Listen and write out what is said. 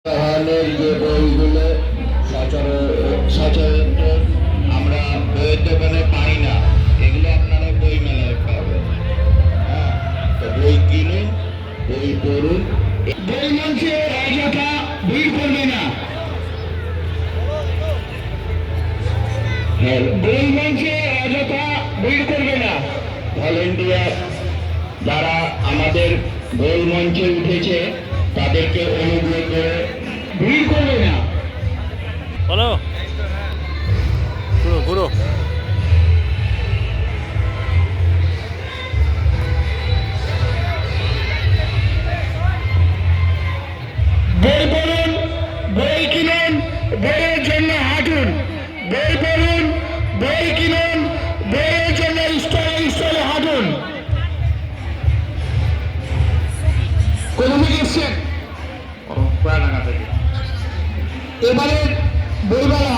ধরনের যে বইগুলো সচরাচর আমরা বইয়ের দোকানে পাই না, এগুলো আপনারা বই মেলায় পাবেন। হ্যাঁ, তো বই কিনুন, বই পড়ুন। বই মঞ্চে অযথা ভিড় করবে না। বই মঞ্চে অযথা ভিড় করবে না। ভলেন্টিয়ার যারা আমাদের বই মঞ্চে উঠেছে তাদেরকে অনুগ্রহ করে ভিড় করবে না। বলো ঘুরো ঘুরো। বই পড়ুন, বই কিনুন, বইয়ের জন্য হাঁটুন। বই পড়ুন, বই কিনুন, বইয়ের জন্য স্টলে স্টলে হাঁটুন। কোথা থেকে এসছেন? এবারে বইমেলা